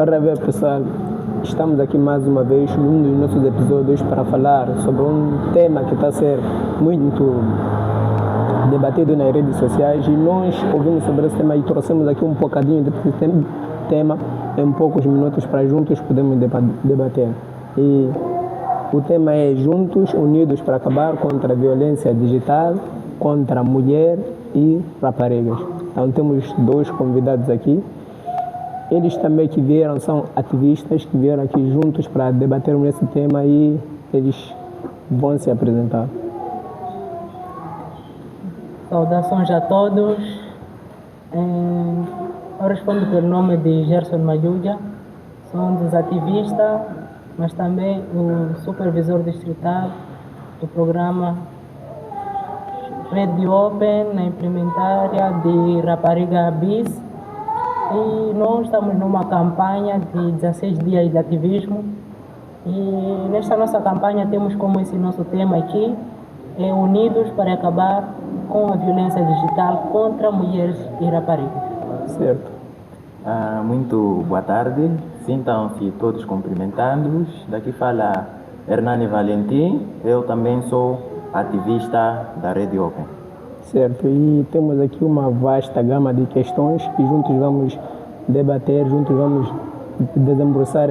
Ora bem, pessoal, estamos aqui mais uma vez num dos nossos episódios para falar sobre um tema que está a ser muito debatido nas redes sociais e nós ouvimos sobre esse tema e trouxemos aqui um bocadinho desse tema em poucos minutos para juntos podermos debater. E o tema é Juntos, Unidos para acabar contra a violência digital, contra a mulher e raparigas. Então temos dois convidados aqui. Eles também que vieram, são ativistas que vieram aqui juntos para debatermos esse tema e eles vão se apresentar. Saudações a todos. Eu respondo pelo nome de Gerson Malhuja, sou um dos ativistas, mas também o supervisor distrital do programa Rede Open na implementária de Rapariga Bis. E nós estamos numa campanha de 16 dias de ativismo e nesta nossa campanha temos como esse nosso tema aqui é Unidos para acabar com a violência digital contra mulheres e raparigas. Certo. Muito boa tarde, sintam-se todos cumprimentados. Daqui fala Hernani Valentim, eu também sou ativista da Rede Open. Certo, e temos aqui uma vasta gama de questões que juntos vamos debater, juntos vamos desembruçar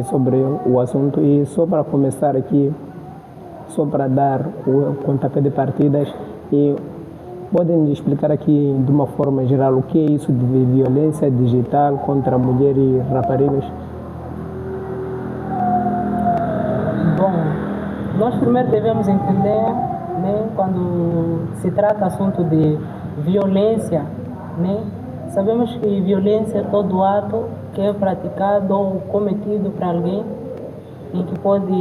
sobre o assunto. E só para começar aqui, só para dar o pontapé de partidas, e podem explicar aqui de uma forma geral o que é isso de violência digital contra mulher e raparigas? Bom, nós primeiro devemos entender, quando se trata assunto de violência, sabemos que violência é todo ato que é praticado ou cometido para alguém e que pode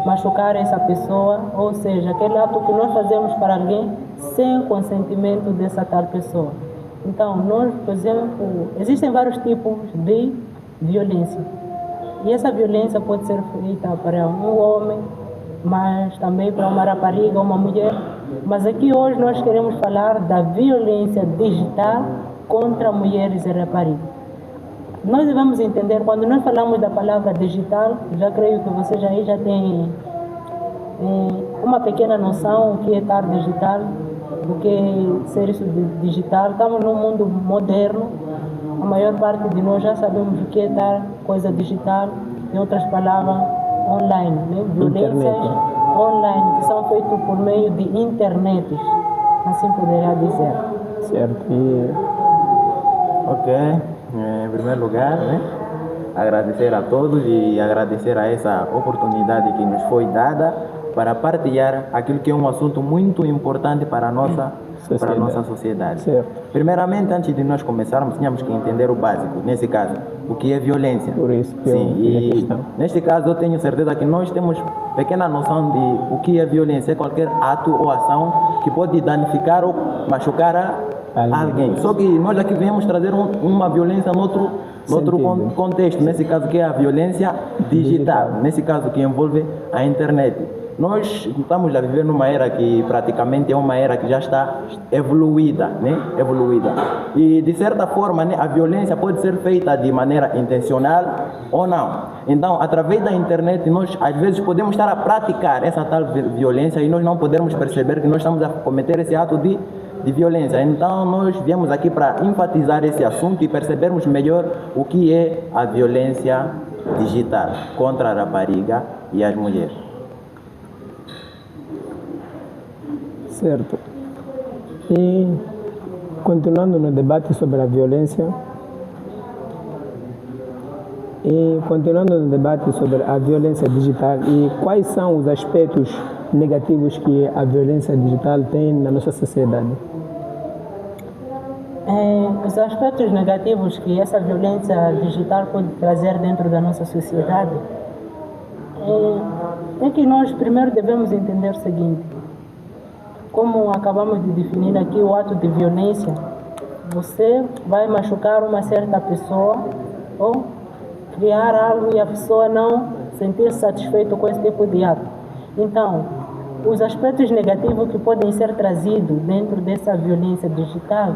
machucar essa pessoa, ou seja, aquele ato que nós fazemos para alguém sem o consentimento dessa tal pessoa. Então, nós, por exemplo, existem vários tipos de violência e essa violência pode ser feita para um homem, mas também para uma rapariga ou uma mulher. Mas aqui hoje nós queremos falar da violência digital contra mulheres e raparigas. Nós devemos entender, quando nós falamos da palavra digital, já creio que vocês aí já têm uma pequena noção do que é estar digital, do que é ser isso de digital. Estamos num mundo moderno, a maior parte de nós já sabemos o que é estar coisa digital, em outras palavras, online, violências online que são feitas por meio de internet, assim poderia dizer. Certo. Ok, em primeiro lugar, agradecer a todos e agradecer a essa oportunidade que nos foi dada para partilhar aquilo que é um assunto muito importante para a nossa sociedade. Certo. Primeiramente, antes de nós começarmos, tínhamos que entender o básico, nesse caso, o que é violência. Por isso que sim, e neste caso eu tenho certeza que nós temos pequena noção de o que é violência, é qualquer ato ou ação que pode danificar ou machucar alguém. Só que nós aqui viemos trazer uma violência noutro contexto, nesse caso que é a violência digital, nesse caso que envolve a internet. Nós estamos a viver numa era que praticamente é uma era que já está evoluída. E de certa forma, a violência pode ser feita de maneira intencional ou não. Então, através da internet, nós às vezes podemos estar a praticar essa tal violência e nós não podemos perceber que nós estamos a cometer esse ato de violência. Então, nós viemos aqui para enfatizar esse assunto e percebermos melhor o que é a violência digital contra a rapariga e as mulheres. Certo. E continuando no debate sobre a violência, digital e quais são os aspectos negativos que a violência digital tem na nossa sociedade? Os aspectos negativos que essa violência digital pode trazer dentro da nossa sociedade é que nós primeiro devemos entender o seguinte: como acabamos de definir aqui o ato de violência, você vai machucar uma certa pessoa ou criar algo e a pessoa não sentir-se satisfeita com esse tipo de ato. Então, os aspectos negativos que podem ser trazidos dentro dessa violência digital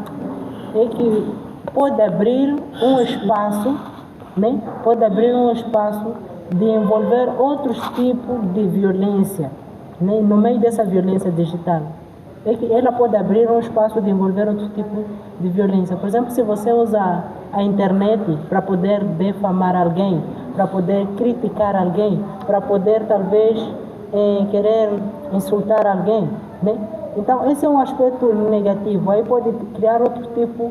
é que pode abrir um espaço né? Pode abrir um espaço de envolver outros tipos de violência, né? No meio dessa violência digital. É que ela pode abrir um espaço de envolver outro tipo de violência. Por exemplo, se você usa a internet para poder defamar alguém, para poder criticar alguém, para poder talvez querer insultar alguém, né? Então esse é um aspecto negativo. Aí pode criar outro tipo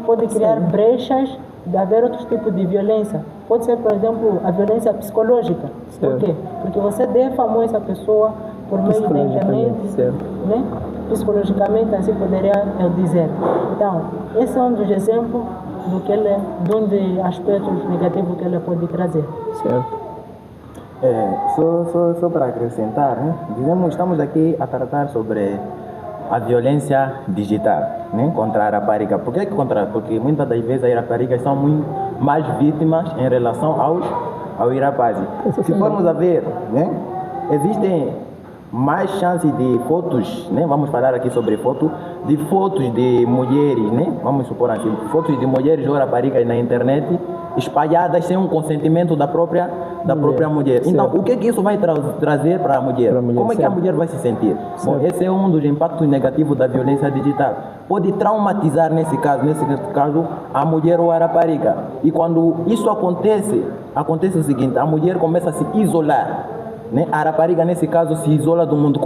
pode criar brechas de haver outros tipos de violência. Pode ser, por exemplo, a violência psicológica. Por quê? Porque você defamou essa pessoa por meio da internet, né? Psicologicamente, assim poderia eu dizer. Então, esse é um dos exemplos de um dos aspectos negativos que ele pode trazer. Certo. Só para acrescentar, né? Estamos aqui a tratar sobre a violência digital, né? Contra a rapariga. Por que contra? Porque muitas das vezes as raparigas são muito mais vítimas em relação aos rapazes. Se formos a ver, né? Existem mais chances de fotos, né? Vamos falar aqui sobre fotos de mulheres, né? Vamos supor assim, fotos de mulheres ou raparigas na internet espalhadas sem um consentimento da própria mulher. Então, o que isso vai trazer para a mulher? Como é que a mulher vai se sentir? Bom, esse é um dos impactos negativos da violência digital. Pode traumatizar, nesse caso, a mulher ou a rapariga. E quando isso acontece o seguinte, a mulher começa a se isolar, né? A rapariga, nesse caso, se isola do mundo.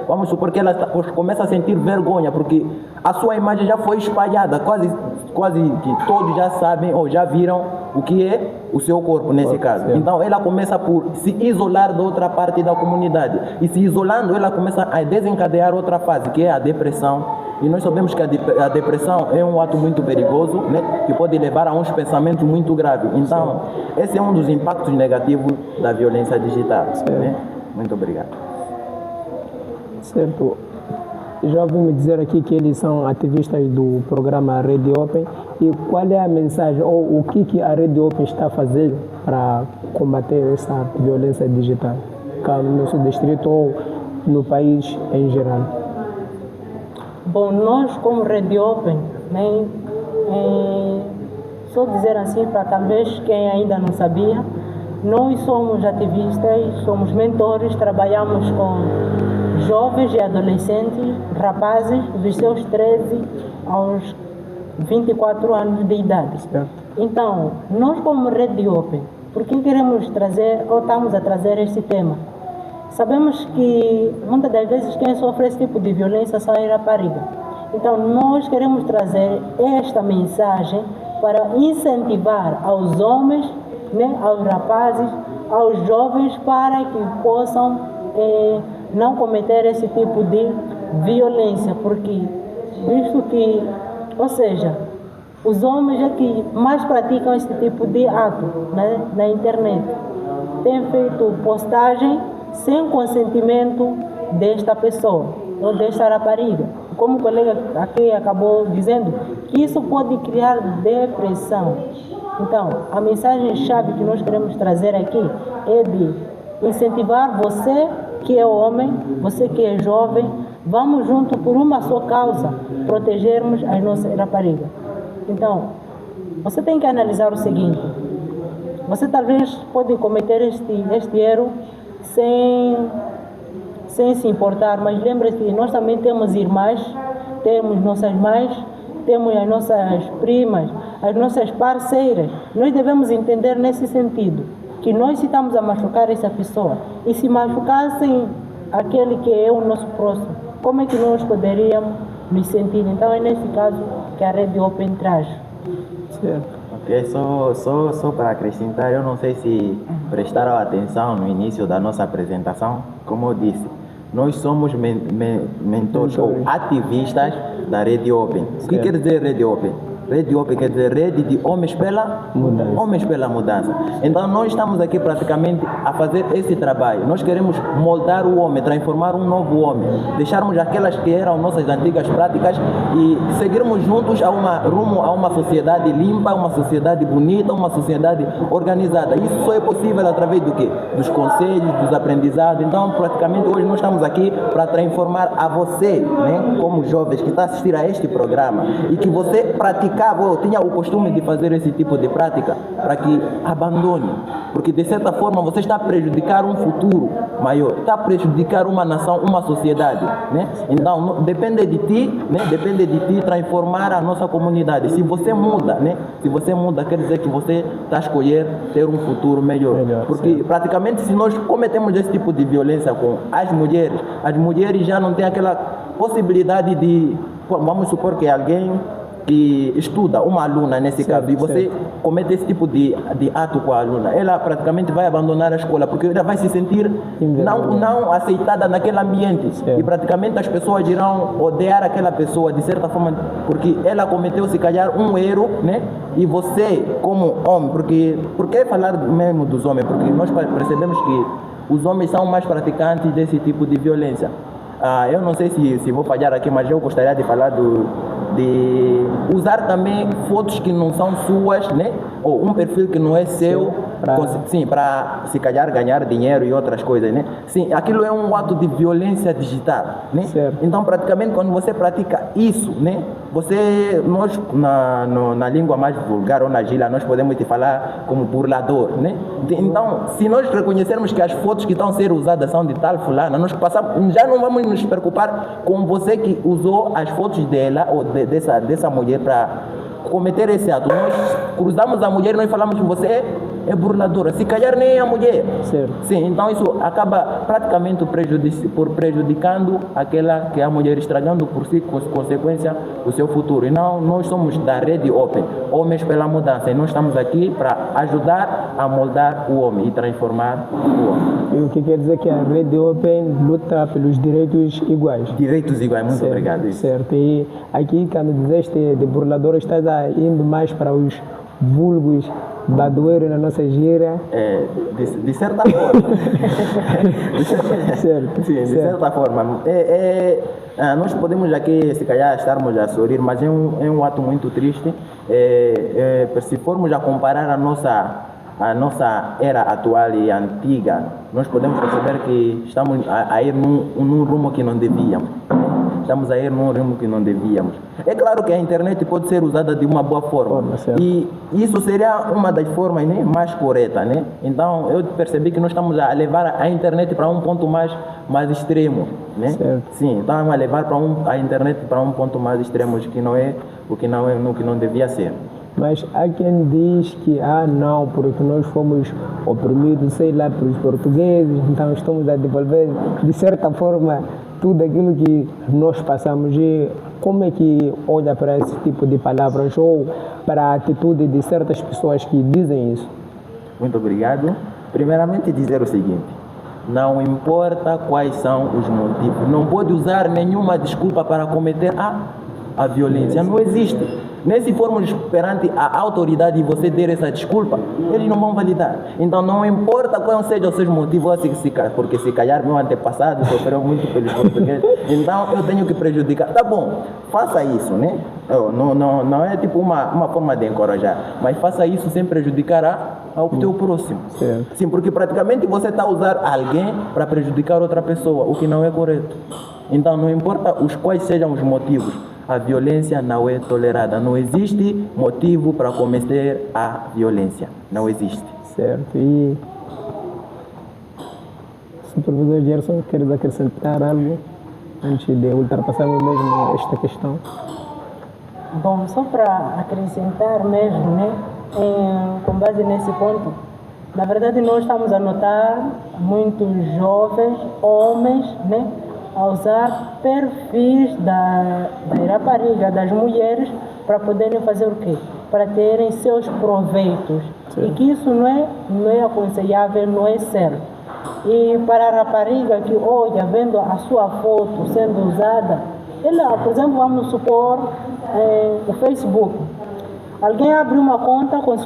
Vamos supor que ela começa a sentir vergonha, porque a sua imagem já foi espalhada, quase que todos já sabem ou já viram o que é o seu corpo, nesse caso. Então, ela começa por se isolar da outra parte da comunidade. E se isolando, ela começa a desencadear outra fase, que é a depressão. E nós sabemos que a depressão é um ato muito perigoso, né? Que pode levar a uns pensamentos muito graves. Então, esse é um dos impactos negativos da violência digital. Né? Muito obrigado. Certo. Já ouvi me dizer aqui que eles são ativistas do programa Rede Open. E qual é a mensagem ou o que a Rede Open está fazendo para combater essa violência digital, no nosso distrito ou no país em geral? Bom, nós como Rede Open, né, só dizer assim para talvez quem ainda não sabia, nós somos ativistas, somos mentores, trabalhamos com jovens e adolescentes, rapazes dos seus 13 aos 24 anos de idade. Então, nós como Rede Open, por que queremos trazer ou estamos a trazer este tema? Sabemos que muitas das vezes quem sofre esse tipo de violência são as raparigas. Então nós queremos trazer esta mensagem para incentivar aos homens, né, aos rapazes, aos jovens para que possam não cometer esse tipo de violência, porque visto que, ou seja, os homens é que mais praticam esse tipo de ato, né, na internet. Têm feito postagem sem consentimento desta pessoa ou desta rapariga. Como o colega aqui acabou dizendo, que isso pode criar depressão. Então, a mensagem-chave que nós queremos trazer aqui é de incentivar você que é homem, você que é jovem, vamos junto por uma só causa, protegermos as nossas raparigas. Então, você tem que analisar o seguinte, você talvez pode cometer este erro sem se importar, mas lembre-se, nós também temos irmãs, temos nossas mães, temos as nossas primas, as nossas parceiras. Nós devemos entender nesse sentido, que nós se estamos a machucar essa pessoa, e se machucassem aquele que é o nosso próximo, como é que nós poderíamos nos sentir? Então é nesse caso que a Rede Open traz. Certo. Ok, só para acrescentar, eu não sei se prestaram atenção no início da nossa apresentação, como eu disse, nós somos mentores ou ativistas da Rede Open. O que quer dizer Rede Open? Rede Open quer dizer Rede de Homens pela Mudança. Então nós estamos aqui praticamente a fazer esse trabalho. Nós queremos moldar o homem, transformar um novo homem, deixarmos aquelas que eram nossas antigas práticas e seguirmos juntos rumo a uma sociedade limpa, uma sociedade bonita, uma sociedade organizada. Isso só é possível através do quê? Dos conselhos, dos aprendizados. Então praticamente hoje nós estamos aqui para transformar a você, né, como jovens que está a assistir a este programa, e que você praticar praticava ou tinha o costume de fazer esse tipo de prática, para que abandone. Porque de certa forma você está a prejudicar um futuro maior, está a prejudicar uma nação, uma sociedade, né? Então depende de ti, né? Depende de ti transformar a nossa comunidade. Se você muda, né? Se você muda, quer dizer que você está a escolher ter um futuro melhor. Porque praticamente se nós cometemos esse tipo de violência com as mulheres já não têm aquela possibilidade de, vamos supor que alguém que estuda, uma aluna nesse caso, e você comete esse tipo de ato com a aluna, ela praticamente vai abandonar a escola, porque ela vai se sentir não aceitada naquele ambiente. E praticamente as pessoas irão odiar aquela pessoa, de certa forma, porque ela cometeu, se calhar, um erro, né? E você, como homem, por que falar mesmo dos homens? Porque nós percebemos que os homens são mais praticantes desse tipo de violência. Eu não sei se vou falhar aqui, mas eu gostaria de falar de usar também fotos que não são suas, né? Ou um perfil que não é seu, para se calhar ganhar dinheiro e outras coisas, né? Sim, aquilo é um ato de violência digital, né? Então praticamente quando você pratica isso, né? Nós na língua mais vulgar ou na gíria, nós podemos te falar como burlador, né? Então, se nós reconhecermos que as fotos que estão a ser usadas são de tal fulana, nós passamos, já não vamos nos preocupar com você que usou as fotos dela ou dessa mulher para cometer esse ato. Nós cruzamos a mulher e nós falamos que você é burladora, se calhar nem é a mulher. Sim, então isso acaba praticamente prejudicando aquela que é a mulher, estragando por si, com consequência, o seu futuro. E não, nós somos da Rede Open, Homens pela Mudança, e nós estamos aqui para ajudar a moldar o homem e transformar o homem. E o que quer dizer que a Rede Open luta pelos direitos iguais? Direitos iguais, muito obrigado. Isso. Certo, e aqui quando dizeste de burlador, estás indo mais para os vulgos badoeiros na nossa gíria? De certa forma. Certo. Sim, de certa forma. Nós podemos aqui, se calhar, estarmos a sorrir, mas é um ato muito triste. Se formos a comparar a nossa era atual e antiga, nós podemos perceber que estamos a ir num rumo que não devíamos. Estamos a ir num rumo que não devíamos. É claro que a internet pode ser usada de uma boa forma. E isso seria uma das formas, né, mais corretas, né? Então eu percebi que nós estamos a levar a internet para um ponto mais extremo, né? Certo. Sim, estamos a levar a internet para um ponto mais extremo, que não devia ser. Mas há quem diz que não, porque nós fomos oprimidos, sei lá, pelos portugueses, então estamos a devolver, de certa forma, tudo aquilo que nós passamos. E como é que olha para esse tipo de palavras ou para a atitude de certas pessoas que dizem isso? Muito obrigado. Primeiramente dizer o seguinte: não importa quais são os motivos, não pode usar nenhuma desculpa para cometer a violência. Não existe. Nem se formos perante a autoridade e você der essa desculpa, eles não vão validar. Então não importa quais sejam os seus motivos, porque se calhar meu antepassado sofreu muito pelos portugueses, então eu tenho que prejudicar. Tá bom, faça isso, né? Não é tipo uma forma de encorajar, mas faça isso sem prejudicar ao teu próximo. Sim, porque praticamente você está a usar alguém para prejudicar outra pessoa, o que não é correto. Então não importa quais sejam os motivos, a violência não é tolerada. Não existe motivo para cometer a violência. Não existe. Certo. E supervisor Gerson, queres acrescentar algo antes de ultrapassarmos mesmo esta questão? Bom, só para acrescentar mesmo, né, com base nesse ponto, na verdade nós estamos a notar muitos jovens, homens, né, a usar perfis da rapariga, das mulheres, para poderem fazer o quê? Para terem seus proveitos. Sim. E que isso não é aconselhável, não é certo. E para a rapariga que olha, vendo a sua foto sendo usada, ela, por exemplo, vamos supor, o Facebook. Alguém abre uma conta com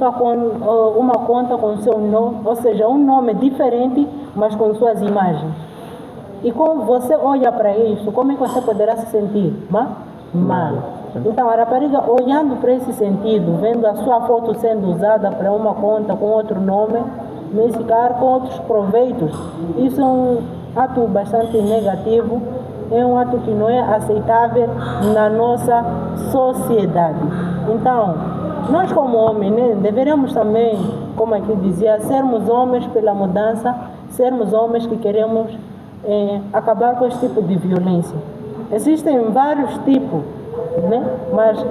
seu nome, ou seja, um nome diferente, mas com suas imagens. E como você olha para isso, como é que você poderá se sentir? Mal. Então, a rapariga, olhando para esse sentido, vendo a sua foto sendo usada para uma conta com outro nome, nesse caso, com outros proveitos, isso é um ato bastante negativo, é um ato que não é aceitável na nossa sociedade. Então, nós como homens, né, deveríamos também, como aqui dizia, sermos homens pela mudança, sermos homens que queremos acabar com esse tipo de violência. Existem vários tipos, né? Mas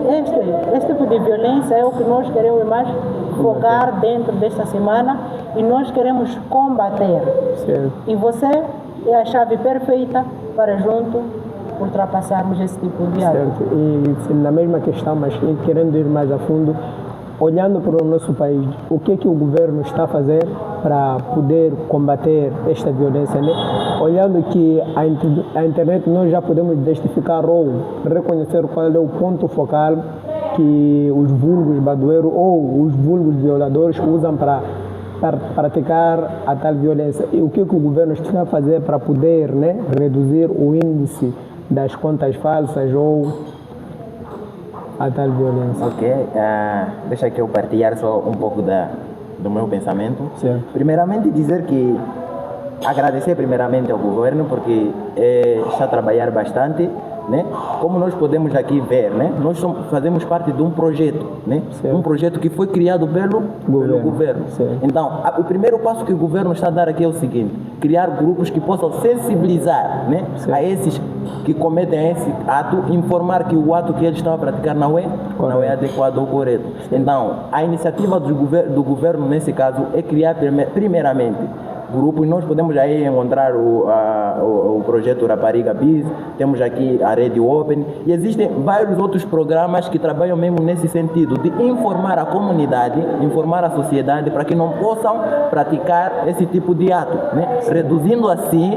este tipo de violência é o que nós queremos mais focar dentro desta semana e nós queremos combater. Certo. E você é a chave perfeita para junto ultrapassarmos esse tipo de ato. Certo. E na mesma questão, mas querendo ir mais a fundo, olhando para o nosso país, o que o governo está a fazer para poder combater esta violência, né? Olhando que a internet nós já podemos identificar ou reconhecer qual é o ponto focal que os vulgos badoeiros ou os vulgos violadores usam para praticar a tal violência. E o que o governo está a fazer para poder, né, reduzir o índice das contas falsas ou a tal violência? Ok, deixa que eu partilhar só um pouco do meu pensamento. Certo. Primeiramente dizer que agradecer primeiramente ao governo porque está a trabalhar bastante, né? Como nós podemos aqui ver, né? Nós fazemos parte de um projeto, né? Certo. Um projeto que foi criado pelo governo. Certo. Então, o primeiro passo que o governo está a dar aqui é o seguinte: criar grupos que possam sensibilizar, né, a esses que cometem esse ato, informar que o ato que eles estão a praticar não é adequado ou correto. Então, a iniciativa do governo nesse caso é criar primeiramente grupos. Nós podemos aí encontrar o projeto Rapariga Biz, temos aqui a Rede Open e existem vários outros programas que trabalham mesmo nesse sentido de informar a comunidade, informar a sociedade para que não possam praticar esse tipo de ato, né? Reduzindo assim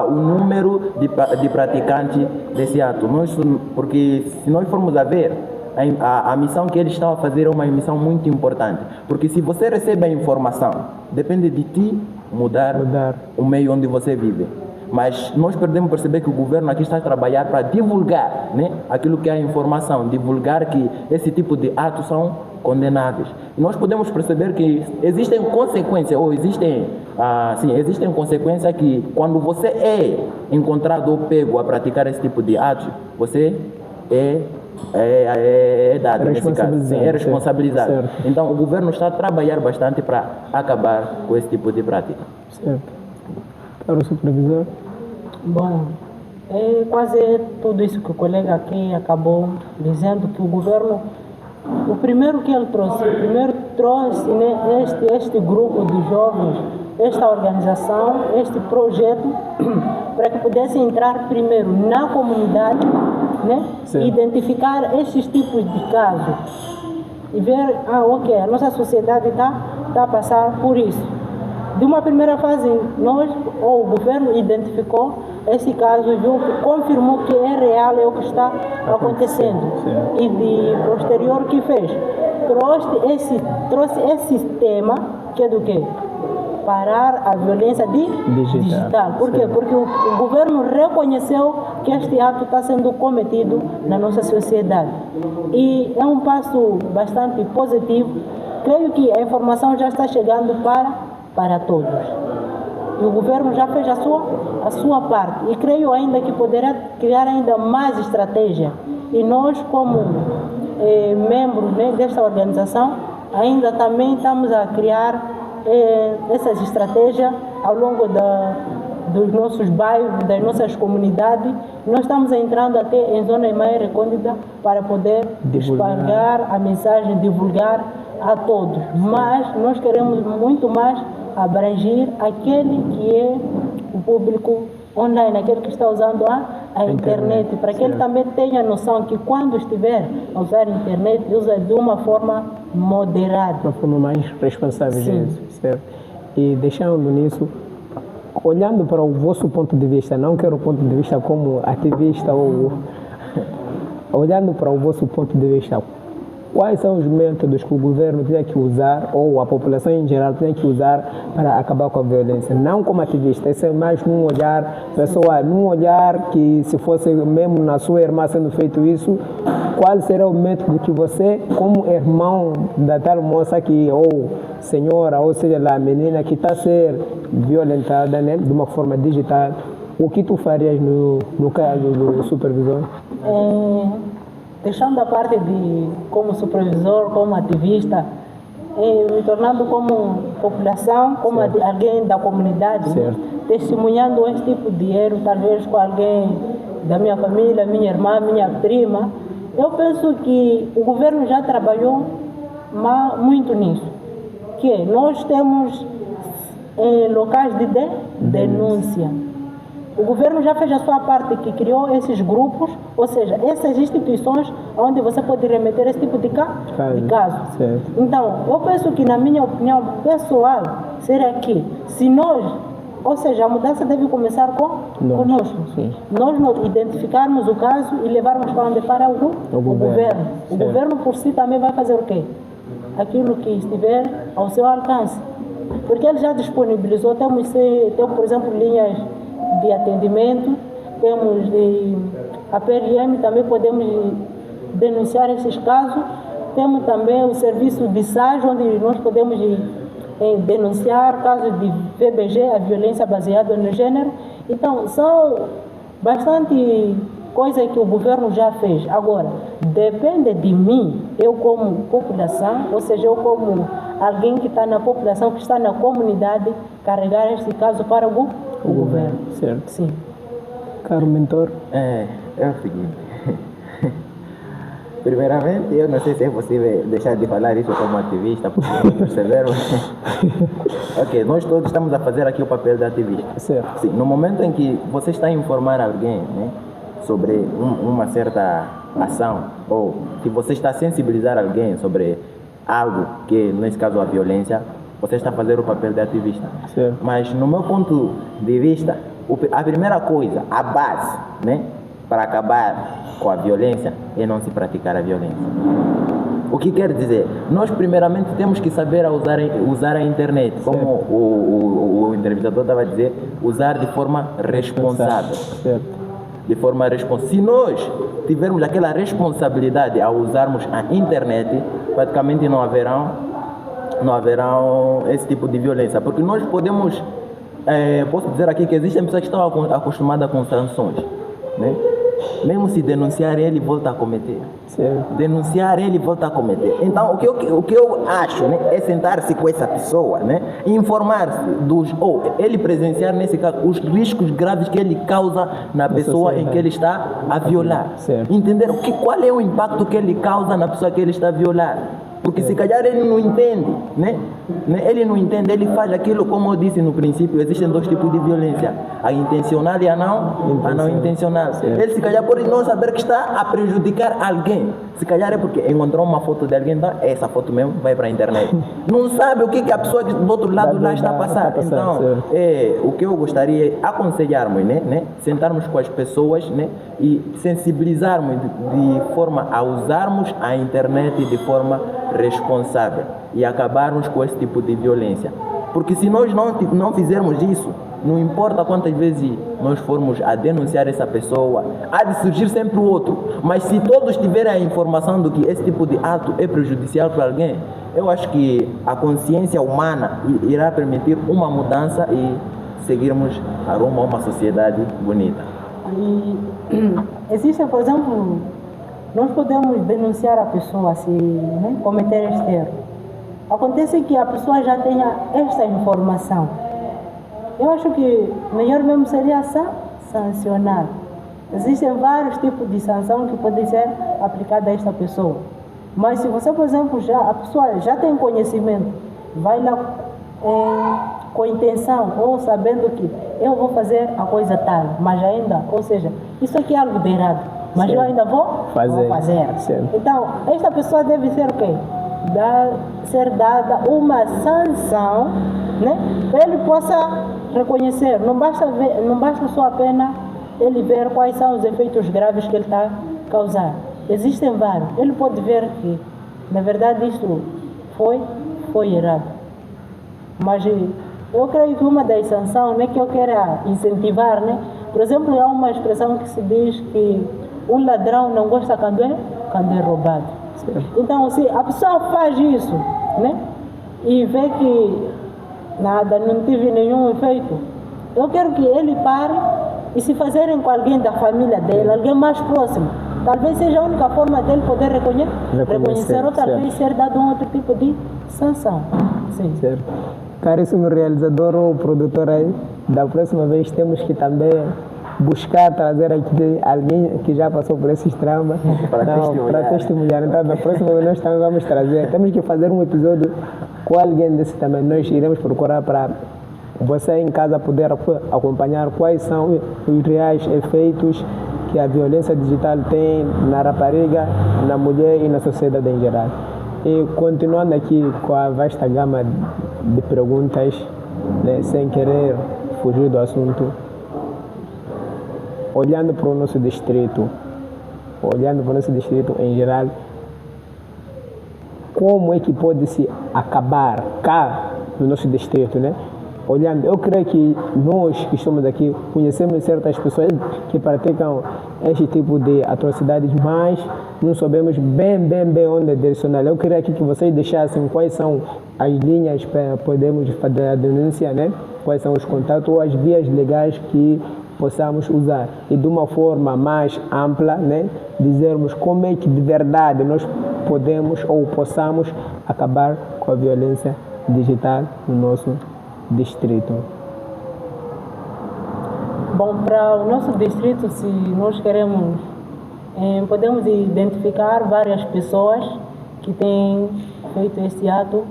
o número de praticantes desse ato. Porque se nós formos a ver, a missão que eles estão a fazer é uma missão muito importante, porque se você recebe a informação, depende de ti mudar o meio onde você vive. Mas nós podemos perceber que o governo aqui está a trabalhar para divulgar, né, aquilo que é a informação, divulgar que esse tipo de atos são condenáveis. E nós podemos perceber que existem consequências, existem consequências que quando você é encontrado ou pego a praticar esse tipo de atos, você é dado nesse caso, é responsabilizado. Certo. Então o governo está a trabalhar bastante para acabar com esse tipo de prática. Certo. Para o supervisor? Bom, é quase tudo isso que o colega aqui acabou dizendo, que o governo, o primeiro que ele trouxe, né, este grupo de jovens, esta organização, este projeto, para que pudesse entrar primeiro na comunidade, né, e identificar estes tipos de casos e ver, a nossa sociedade está a passar por isso. De uma primeira fase, o governo identificou esse caso e viu que confirmou que é real, é o que está acontecendo. E de posterior, o que fez? Trouxe esse tema, que é do quê? Parar a violência digital. Por quê? Porque o governo reconheceu que este ato está sendo cometido na nossa sociedade. E é um passo bastante positivo. Creio que a informação já está chegando para todos. E o governo já fez a sua parte. E creio ainda que poderá criar ainda mais estratégia. E nós, como membros, né, desta organização, ainda também estamos a criar essas estratégias ao longo dos nossos bairros, das nossas comunidades. Nós estamos entrando até em zonas mais recônditas para poder espalhar a mensagem, divulgar a todos. Mas nós queremos muito mais abranger aquele que é o público online, aquele que está usando a internet, para que ele também tenha noção que quando estiver a usar a internet, usa de uma forma moderada. Uma forma mais responsável, certo? E deixando nisso, olhando para o vosso ponto de vista, não quero o ponto de vista como ativista ou olhando para o vosso ponto de vista, quais são os métodos que o governo tem que usar, ou a população em geral tem que usar para acabar com a violência? Não como ativista, isso é mais num olhar pessoal, num olhar que se fosse mesmo na sua irmã sendo feito isso, qual será o método que você, como irmão da tal moça que, ou senhora, ou seja lá, a menina que está a ser violentada, né, de uma forma digital, o que tu farias no caso do supervisor? deixando a parte de como supervisor, como ativista, me tornando como população, como alguém da comunidade, testemunhando esse tipo de erro, talvez com alguém da minha família, minha irmã, minha prima. Eu penso que o governo já trabalhou muito nisso, que nós temos locais de denúncia. O governo já fez a sua parte, que criou esses grupos, ou seja, essas instituições onde você pode remeter esse tipo de caso. Então, eu penso que, na minha opinião pessoal, seria que se nós, ou seja, a mudança deve começar conosco. Nós identificarmos o caso e levarmos para o governo. O governo por si também vai fazer o quê? Aquilo que estiver ao seu alcance. Porque ele já disponibilizou, temos, por exemplo, linhas de atendimento, temos a PRM, também podemos denunciar esses casos, temos também o serviço de SAG, onde nós podemos denunciar casos de VBG, a violência baseada no gênero. Então, são bastante coisas que o governo já fez. Agora, depende de mim, eu como população, ou seja, eu como alguém que está na população, que está na comunidade, carregar este caso para o governo. Certo. Sim. Caro mentor. É o seguinte. Primeiramente, eu não sei se é possível deixar de falar isso como ativista, porque perceberam? Ok, nós todos estamos a fazer aqui o papel de ativista. Certo. Sim, no momento em que você está a informar alguém, né, sobre uma certa ação, ou que você está a sensibilizar alguém sobre algo que, nesse caso, a violência, você está a fazer o papel de ativista. Certo. Mas, no meu ponto de vista, a primeira coisa, a base, né, para acabar com a violência é não se praticar a violência. O que quer dizer? Nós primeiramente temos que saber usar a internet, como o entrevistador estava a dizer, usar de forma responsável. Certo. De forma responsável. Se nós tivermos aquela responsabilidade ao usarmos a internet, praticamente não haverão esse tipo de violência. Porque nós podemos, posso dizer aqui que existem pessoas que estão acostumadas com sanções, né? Mesmo se denunciar, ele volta a cometer. Certo. Denunciar, ele volta a cometer. Então, o que eu acho, né, é sentar-se com essa pessoa, né, e informar-se ou ele presenciar, nesse caso, os riscos graves que ele causa na pessoa em que ele está a violar. Certo. Entender qual é o impacto que ele causa na pessoa que ele está a violar. Porque se calhar ele não entende, né? Ele não entende, ele faz aquilo, como eu disse no princípio, existem dois tipos de violência, a intencional e a não intencional. Ele se calhar pode não saber que está a prejudicar alguém. Se calhar é porque encontrou uma foto de alguém, então essa foto mesmo vai para a internet. Não sabe o que a pessoa do outro lado lá está a passar. Então, o que eu gostaria é aconselharmos, né? Sentarmos com as pessoas, né? E sensibilizarmos de forma a usarmos a internet de forma responsável e acabarmos com esse tipo de violência. Porque se nós não fizermos isso, não importa quantas vezes nós formos a denunciar essa pessoa, há de surgir sempre o outro. Mas se todos tiverem a informação de que esse tipo de ato é prejudicial para alguém, eu acho que a consciência humana irá permitir uma mudança e seguirmos a rumo a uma sociedade bonita. E existe, por exemplo, nós podemos denunciar a pessoa se, né, cometer este erro. Acontece que a pessoa já tenha esta informação. Eu acho que melhor mesmo seria sancionar. Existem vários tipos de sanção que podem ser aplicadas a esta pessoa. Mas se você, por exemplo, a pessoa já tem conhecimento, vai lá com intenção ou sabendo que eu vou fazer a coisa tal, mas ainda, ou seja, isso aqui é algo de errado, mas eu ainda vou fazer. Então, esta pessoa deve ser o quê? Ser dada uma sanção, né? Para ele possa reconhecer. Não basta só apenas ele ver quais são os efeitos graves que ele está a causar. Existem vários. Ele pode ver que, na verdade, isto foi errado. Mas eu creio que uma das sanções, né, que eu quero incentivar, né? Por exemplo, há uma expressão que se diz que um ladrão não gosta quando é roubado. Então, se a pessoa faz isso, né, e vê que nada, não tive nenhum efeito, eu quero que ele pare e se fazerem com alguém da família dele, alguém mais próximo, talvez seja a única forma dele poder reconhecer ou talvez ser dado um outro tipo de sanção. Sim. Certo. Caríssimo realizador ou produtor aí, da próxima vez temos que também buscar trazer aqui alguém que já passou por esses traumas para testemunhar. Então, da próxima vez nós também vamos trazer. Temos que fazer um episódio com alguém desse também. Nós iremos procurar para você em casa poder acompanhar quais são os reais efeitos que a violência digital tem na rapariga, na mulher e na sociedade em geral. E continuando aqui com a vasta gama de perguntas, né, sem querer fugir do assunto, olhando para o nosso distrito em geral, como é que pode se acabar cá no nosso distrito, né? Olhando, eu creio que nós que estamos aqui conhecemos certas pessoas que praticam este tipo de atrocidades, mas não sabemos bem onde direcionar. Eu queria aqui que vocês deixassem quais são as linhas para podermos fazer a denúncia, né? Quais são os contatos ou as vias legais que possamos usar e de uma forma mais ampla, né, dizermos como é que de verdade nós podemos ou possamos acabar com a violência digital no nosso distrito. Bom, para o nosso distrito, se nós queremos, podemos identificar várias pessoas que têm feito esse ato.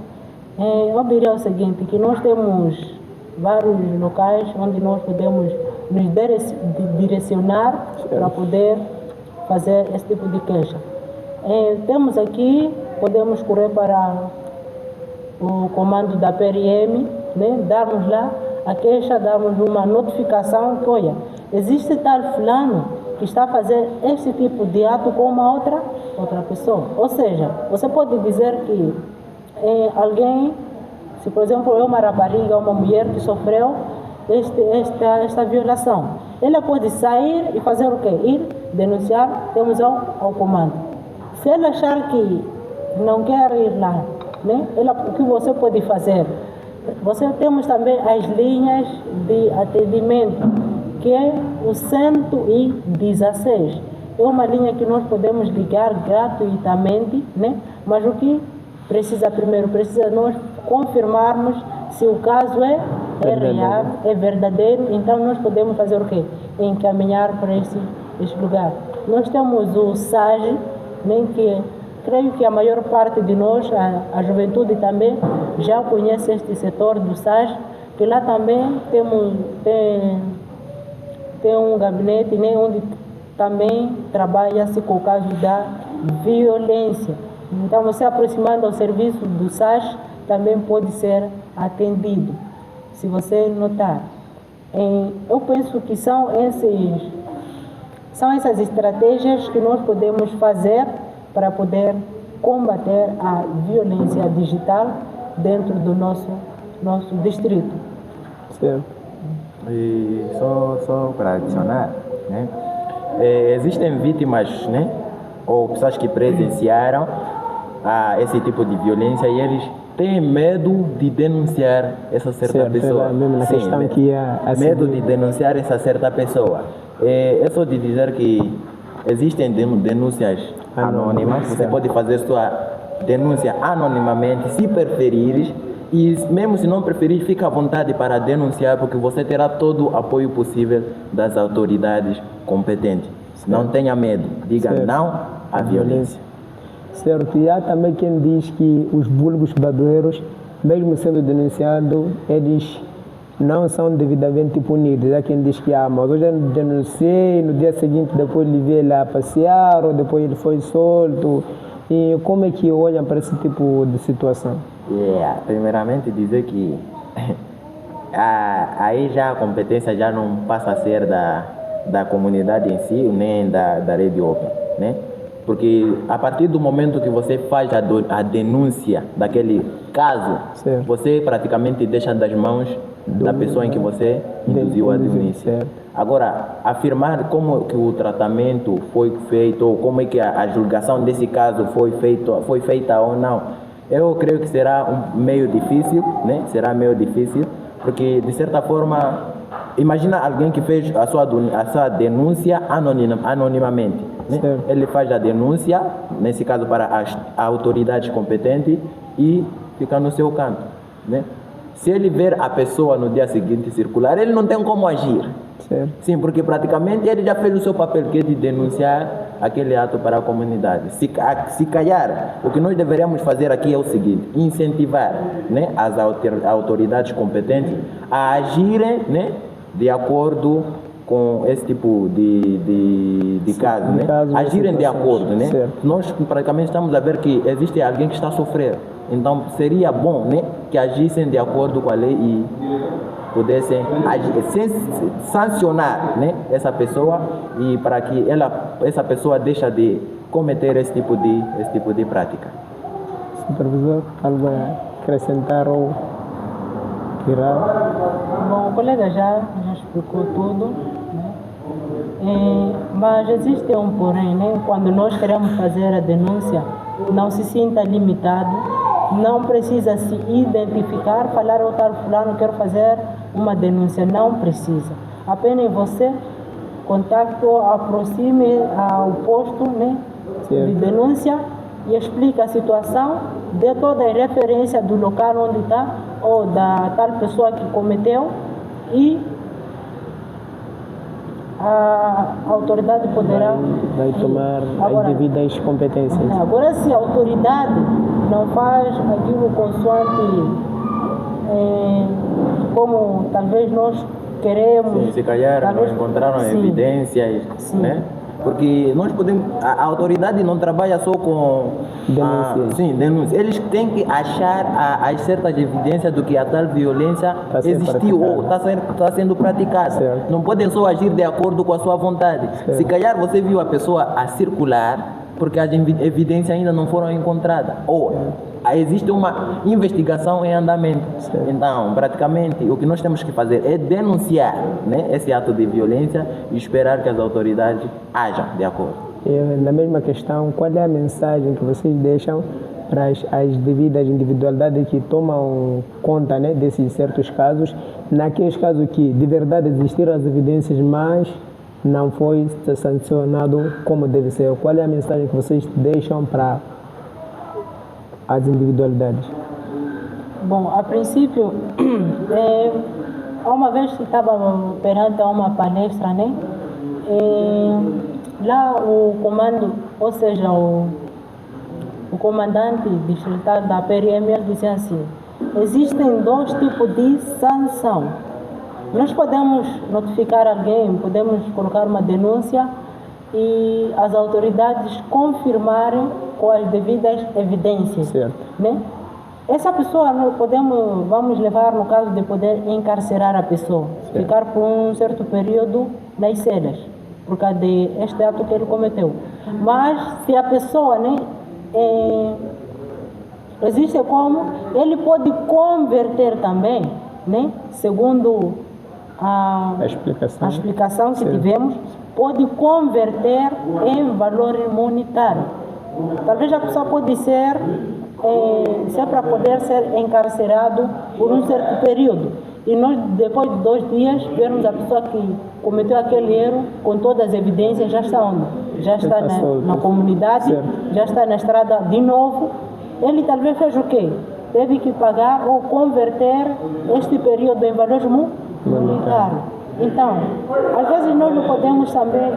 Eu diria o seguinte, que nós temos vários locais onde nós podemos nos direcionar para poder fazer esse tipo de queixa. Temos aqui, podemos correr para o comando da PRM, né? Darmos lá a queixa, darmos uma notificação que, olha, existe tal fulano que está a fazer este tipo de ato com uma outra pessoa. Ou seja, você pode dizer que alguém, se por exemplo é uma rapariga ou uma mulher que sofreu esta violação, ela pode sair e fazer o quê? Ir denunciar, temos ao comando. Se ela achar que não quer ir lá, né? O que você pode fazer? Temos também as linhas de atendimento, que é o 116. É uma linha que nós podemos ligar gratuitamente, né? Mas o que precisa primeiro? Precisa nós confirmarmos se o caso é real, é verdadeiro, então nós podemos fazer o quê? Encaminhar para esse lugar. Nós temos o SAGE, né, que creio que a maior parte de nós, a juventude também, já conhece este setor do SAGE, que lá também tem um gabinete, né, onde também trabalha-se com o caso da violência. Então, você aproximando ao serviço do SAGE, também pode ser atendido, se você notar. Eu penso que são essas estratégias que nós podemos fazer para poder combater a violência digital dentro do nosso distrito. Certo. E só para adicionar, né? Existem vítimas, né? Ou pessoas que presenciaram esse tipo de violência e eles têm medo de denunciar essa certa pessoa. Sim, medo de denunciar essa certa pessoa. É só de dizer que existem denúncias anônimas. Você pode fazer sua denúncia anonimamente, se preferires, e mesmo se não preferir, fica à vontade para denunciar, porque você terá todo o apoio possível das autoridades competentes. Certo. Não tenha medo, diga não à violência. Certo, e há também quem diz que os vulgos badoeiros, mesmo sendo denunciados, eles não são devidamente punidos. Há quem diz que mas hoje eu denunciei, no dia seguinte depois ele veio lá passear, ou depois ele foi solto. E como é que olham para esse tipo de situação? Primeiramente dizer que aí já a competência já não passa a ser da comunidade em si, nem da rede open, né? Porque a partir do momento que você faz a denúncia daquele caso, certo, você praticamente deixa das mãos da pessoa em que você induziu a denúncia. Agora, afirmar como que o tratamento foi feito, ou como é que a julgação desse caso foi feita ou não, eu creio que será meio difícil, né? Será meio difícil, porque de certa forma, imagina alguém que fez a sua denúncia anonimamente. né? Certo. Ele faz a denúncia, nesse caso para as autoridades competentes, e fica no seu canto, né? Se ele ver a pessoa no dia seguinte circular, ele não tem como agir. Certo. Sim, porque praticamente ele já fez o seu papel, que é de denunciar aquele ato para a comunidade. Se calhar, o que nós deveríamos fazer aqui é o seguinte: incentivar, né, as autoridades competentes a agirem, né, de acordo com esse tipo de caso, né? casos, Agirem de situações. acordo, né? Certo. Nós praticamente estamos a ver que existe alguém que está a sofrer. Então seria bom, né, que agissem de acordo com a lei e pudessem agir, sancionar, né, essa pessoa, e para que essa pessoa deixe de cometer esse tipo de prática. Supervisor, algo a acrescentar ou tirar? Bom, o colega já explicou tudo, né? Mas existe um porém, né? Quando nós queremos fazer a denúncia, não se sinta limitado, não precisa se identificar, falar ao tal fulano, quero fazer uma denúncia, não precisa. Apenas você contacte, aproxime ao posto, né, de denúncia e explica a situação, dê toda a referência do local onde está ou da tal pessoa que cometeu, e a autoridade poderá vai tomar as devidas competências. Agora, se a autoridade não faz aquilo consoante como talvez nós queremos, sim, se calhar talvez, não encontraram sim, evidências, sim, né? Porque nós podemos, a autoridade não trabalha só com denúncias. Sim, denúncias. Eles têm que achar as certas evidências do que a tal violência existiu ou está sendo praticada. Certo. Não podem só agir de acordo com a sua vontade. Certo. Se calhar você viu a pessoa a circular porque as evidências ainda não foram encontradas, ou existe uma investigação em andamento. Certo. Então, praticamente, o que nós temos que fazer é denunciar, né, esse ato de violência e esperar que as autoridades ajam de acordo. E, na mesma questão, qual é a mensagem que vocês deixam para as devidas individualidades que tomam conta, né, desses certos casos, naqueles casos que de verdade existiram as evidências, mas não foi sancionado como deve ser? Qual é a mensagem que vocês deixam para as individualidades? Bom, a princípio, uma vez que estava perante uma palestra, né? Lá o comando, ou seja, o comandante distrital da PRM, ele disse assim: existem dois tipos de sanção. Nós podemos notificar alguém, podemos colocar uma denúncia e as autoridades confirmarem com as devidas evidências. Certo. Né? Essa pessoa vamos levar no caso de poder encarcerar a pessoa, certo, ficar por um certo período nas celas, por causa deste ato que ele cometeu. Mas se a pessoa, né, existe como, ele pode converter também, né, segundo a explicação que certo, tivemos, pode converter em valor monetário. Talvez a pessoa pode ser para poder ser encarcerado por um certo período. E nós, depois de 2 dias, vermos a pessoa que cometeu aquele erro, com todas as evidências, já está onde? Já está na comunidade, certo, já está na estrada de novo. Ele talvez fez o quê? Teve que pagar ou converter este período em valores monetários. Então, às vezes nós não podemos também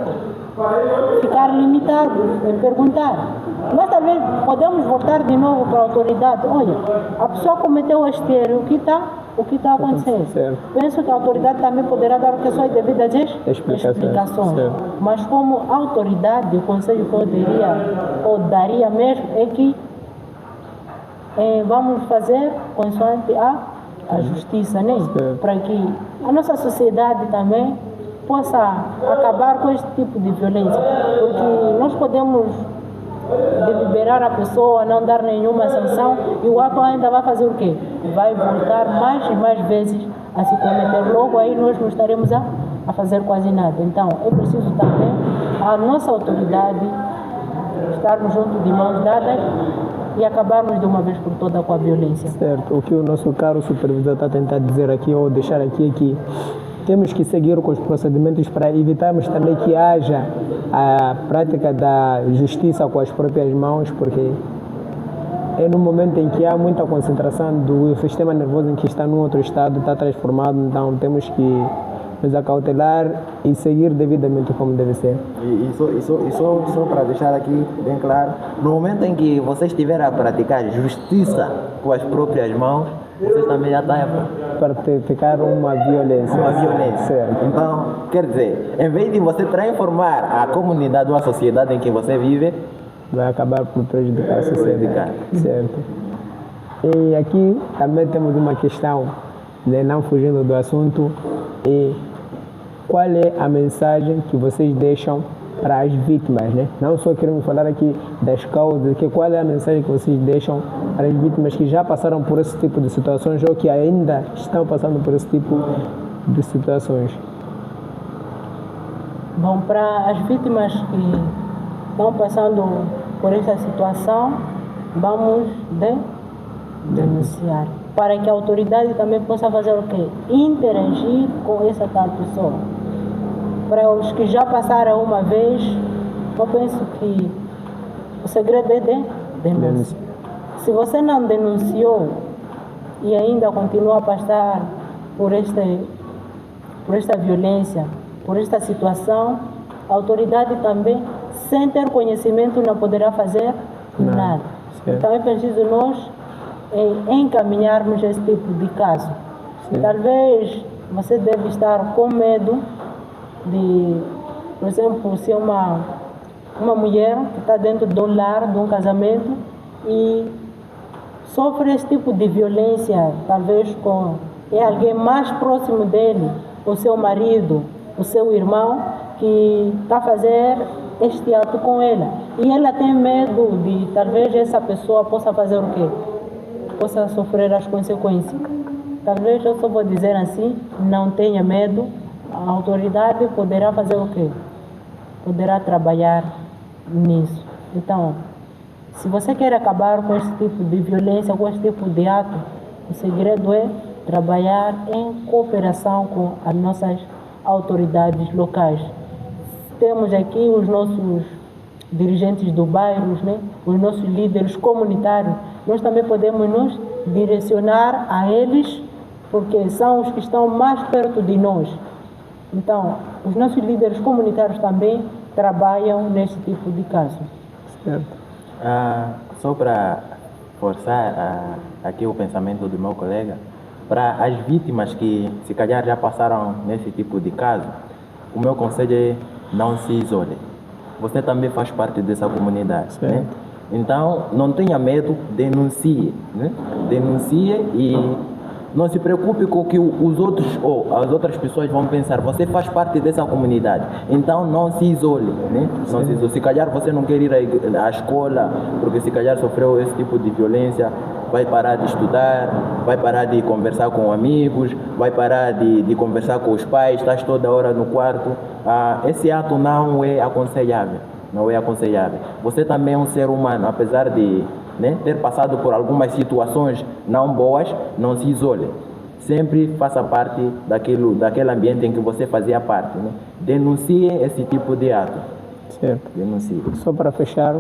ficar limitados em perguntar. Nós talvez podemos voltar de novo para a autoridade. Olha, a pessoa cometeu este erro, o que está acontecendo? Certo. Penso que a autoridade também poderá dar as suas devidas explicações. Certo. Mas como autoridade, o conselho poderia ou daria mesmo é que vamos fazer consoante a justiça, né? Para que a nossa sociedade também possa acabar com este tipo de violência. Porque nós podemos deliberar a pessoa, não dar nenhuma sanção, e o ato ainda vai fazer o quê? Vai voltar mais e mais vezes a se cometer. Logo aí nós não estaremos a fazer quase nada. Então é preciso também a nossa autoridade estarmos juntos de mãos dadas e acabarmos de uma vez por todas com a violência. Certo. O que o nosso caro supervisor está tentando dizer aqui, ou deixar aqui, é que temos que seguir com os procedimentos para evitarmos também que haja a prática da justiça com as próprias mãos, porque é no momento em que há muita concentração do sistema nervoso em que está num outro estado, está transformado, então temos que nos acautelar e seguir devidamente como deve ser. E só para deixar aqui bem claro, no momento em que vocês estiverem a praticar justiça com as próprias mãos, vocês também já estão a praticar uma violência. Uma violência. Certo. Então, quer dizer, em vez de você transformar a comunidade ou a sociedade em que você vive, vai acabar por prejudicar a sociedade. Certo. E aqui também temos uma questão, né, não fugindo do assunto, e qual é a mensagem que vocês deixam para as vítimas, né? Não só queremos falar aqui das causas, que qual é a mensagem que vocês deixam para as vítimas que já passaram por esse tipo de situações ou que ainda estão passando por esse tipo de situações. Bom, para as vítimas que estão passando por essa situação, vamos denunciar, para que a autoridade também possa fazer o quê? Interagir com essa tal pessoa. Para os que já passaram uma vez, eu penso que o segredo é denúncia. Se você não denunciou e ainda continua a passar por esta violência, por esta situação, a autoridade também, sem ter conhecimento, não poderá fazer nada. Então é preciso nós encaminharmos esse tipo de caso. Talvez você deve estar com medo de, por exemplo, ser uma mulher que está dentro de um lar, de um casamento e sofre esse tipo de violência, talvez é alguém mais próximo dele, o seu marido, o seu irmão, que está a fazer este ato com ela. E ela tem medo de, talvez, essa pessoa possa fazer o quê? Possa sofrer as consequências. Talvez eu só vou dizer assim, não tenha medo, a autoridade poderá fazer o quê? Poderá trabalhar nisso. Então, se você quer acabar com esse tipo de violência, com esse tipo de ato, o segredo é trabalhar em cooperação com as nossas autoridades locais. Temos aqui os nossos dirigentes do bairro, né? Os nossos líderes comunitários. Nós também podemos nos direcionar a eles, porque são os que estão mais perto de nós. Então, os nossos líderes comunitários também trabalham nesse tipo de caso. Certo. Só para forçar aqui o pensamento do meu colega, para as vítimas que se calhar já passaram nesse tipo de caso, o meu conselho é não se isole. Você também faz parte dessa comunidade, né? Então, não tenha medo, denuncie, né? Denuncie e não se preocupe com o que os outros ou as outras pessoas vão pensar. Você faz parte dessa comunidade, então não se isole, né? Não se isole. Se calhar você não quer ir à escola, porque se calhar sofreu esse tipo de violência, vai parar de estudar, vai parar de conversar com amigos, vai parar de conversar com os pais, estás toda hora no quarto. Esse ato não é aconselhável, não é aconselhável. Você também é um ser humano, apesar de, né, ter passado por algumas situações não boas, não se isole. Sempre faça parte daquele ambiente em que você fazia parte, né? Denuncie esse tipo de ato. Certo. Denuncie. Só para fechar,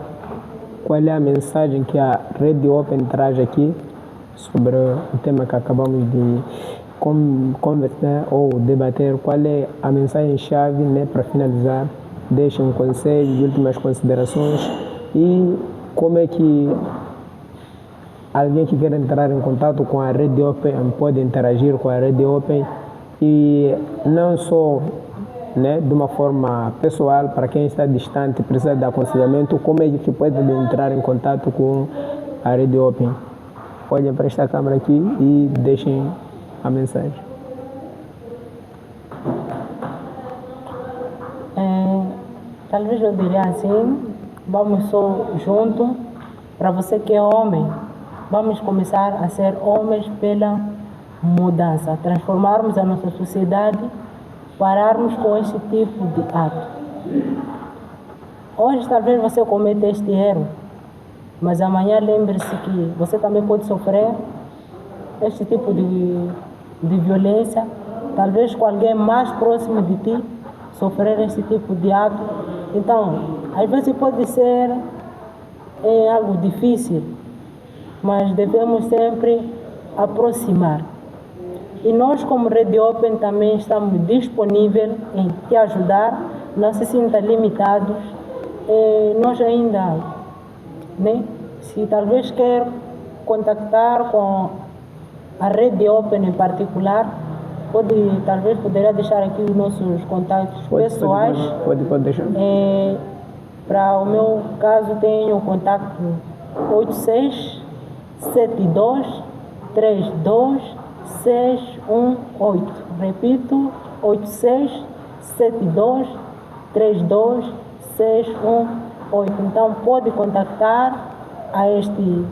qual é a mensagem que a Rede Open traz aqui sobre o tema que acabamos de conversar ou debater? Qual é a mensagem-chave, né, para finalizar? Deixe um conselho de últimas considerações e como é que alguém que quer entrar em contato com a Rede Open pode interagir com a Rede Open e não só, né, de uma forma pessoal, para quem está distante e precisa de aconselhamento, como é que pode entrar em contato com a Rede Open? Olhem para esta câmera aqui e deixem a mensagem. Talvez eu diria assim, vamos só junto, para você que é homem, vamos começar a ser homens pela mudança, transformarmos a nossa sociedade, pararmos com esse tipo de ato. Hoje talvez você cometa este erro, mas amanhã lembre-se que você também pode sofrer este tipo de violência talvez com alguém mais próximo de ti, sofrer esse tipo de ato. Então, às vezes pode ser algo difícil, mas devemos sempre aproximar. E nós, como Rede Open, também estamos disponíveis em te ajudar. Não se sinta limitados. Nós ainda, né, se talvez quer contactar com a Rede Open em particular, talvez poderá deixar aqui os nossos contatos pessoais. Pode deixar. Para o meu caso, tenho o contato 867232 618. Repito, 867232 618. Então pode contactar a este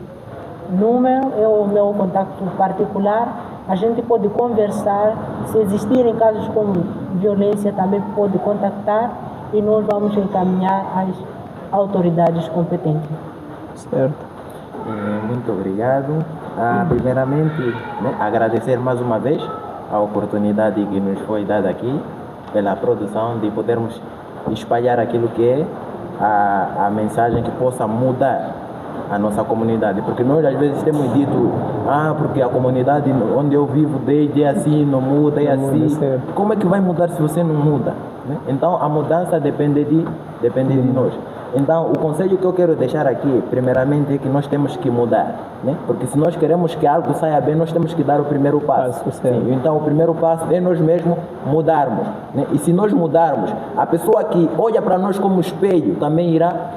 número, é o meu contato particular. A gente pode conversar. Se existirem casos como violência, também pode contactar e nós vamos encaminhar às autoridades competentes. Certo. Muito obrigado. Primeiramente, né, agradecer mais uma vez a oportunidade que nos foi dada aqui pela produção de podermos espalhar aquilo que é a mensagem que possa mudar a nossa comunidade, porque nós às vezes temos dito, porque a comunidade onde eu vivo desde é assim, não muda, é assim. Como é que vai mudar se você não muda? Né? Então a mudança depende de nós. Então o conselho que eu quero deixar aqui, primeiramente, é que nós temos que mudar, né? Porque se nós queremos que algo saia bem, nós temos que dar o primeiro passo. Sim, então o primeiro passo é nós mesmos mudarmos, né? E se nós mudarmos, a pessoa que olha para nós como espelho também irá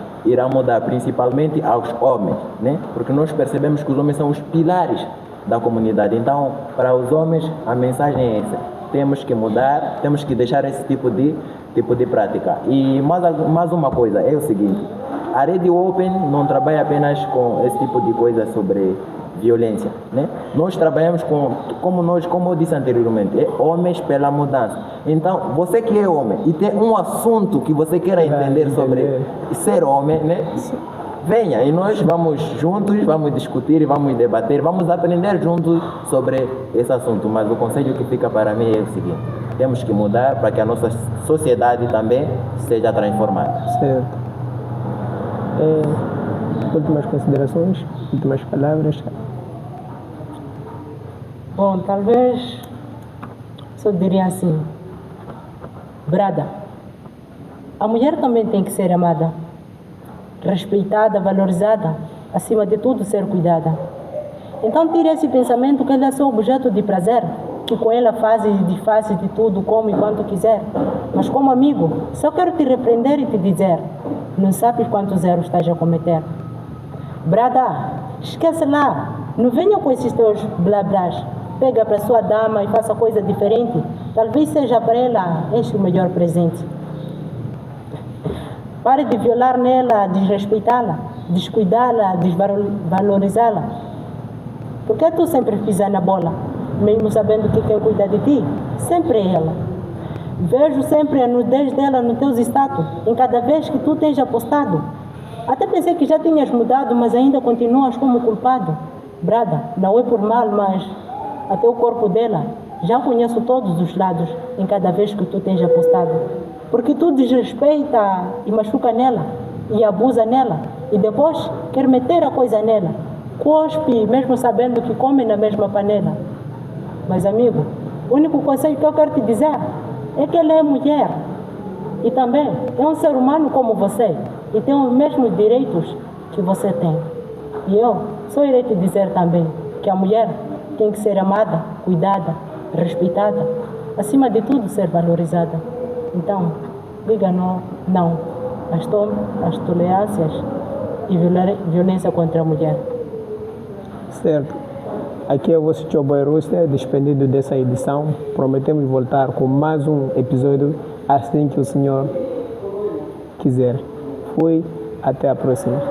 mudar, principalmente aos homens, né? Porque nós percebemos que os homens são os pilares da comunidade. Então, para os homens, a mensagem é essa: temos que mudar, temos que deixar esse tipo de prática. E mais uma coisa, é o seguinte: a Rede Open não trabalha apenas com esse tipo de coisa sobre violência, né? Nós trabalhamos como eu disse anteriormente, é homens pela mudança. Então, você que é homem e tem um assunto que você queira entender sobre ser homem, né? Venha e nós vamos juntos, vamos discutir e vamos debater, vamos aprender juntos sobre esse assunto. Mas o conselho que fica para mim é o seguinte: temos que mudar para que a nossa sociedade também seja transformada. Certo. Últimas considerações, últimas palavras. Bom, talvez só diria assim: Brada, a mulher também tem que ser amada, respeitada, valorizada, acima de tudo ser cuidada. Então tire esse pensamento que ela é só objeto de prazer, que com ela faz e desfaz de tudo como e quanto quiser. Mas como amigo, só quero te repreender e te dizer: não sabes quantos erros estás a cometer. Brada, esquece lá, não venha com esses teus blá-blás. Pega para sua dama e faça coisa diferente. Talvez seja para ela este o melhor presente. Pare de violar nela, desrespeitá-la, descuidá-la, desvalorizá-la. Por que tu sempre pisas na bola, mesmo sabendo que quem cuida de ti sempre é ela? Vejo sempre a nudez dela nos teus status, em cada vez que tu tens apostado. Até pensei que já tinhas mudado, mas ainda continuas como culpado. Brada, não é por mal, mas até o corpo dela já conheço todos os lados em cada vez que tu tens apostado. Porque tu desrespeita e machuca nela, e abusa nela, e depois quer meter a coisa nela. Cospe, mesmo sabendo que come na mesma panela. Mas amigo, o único conselho que eu quero te dizer é que ela é mulher. E também é um ser humano como você, e tem os mesmos direitos que você tem. E eu só irei te dizer também que a mulher tem que ser amada, cuidada, respeitada, acima de tudo ser valorizada. Então, diga não às tolerâncias e violência contra a mulher. Certo. Aqui é o vosso Tio Boy Rooster, despedido dessa edição. Prometemos voltar com mais um episódio assim que o Senhor quiser. Fui, até a próxima.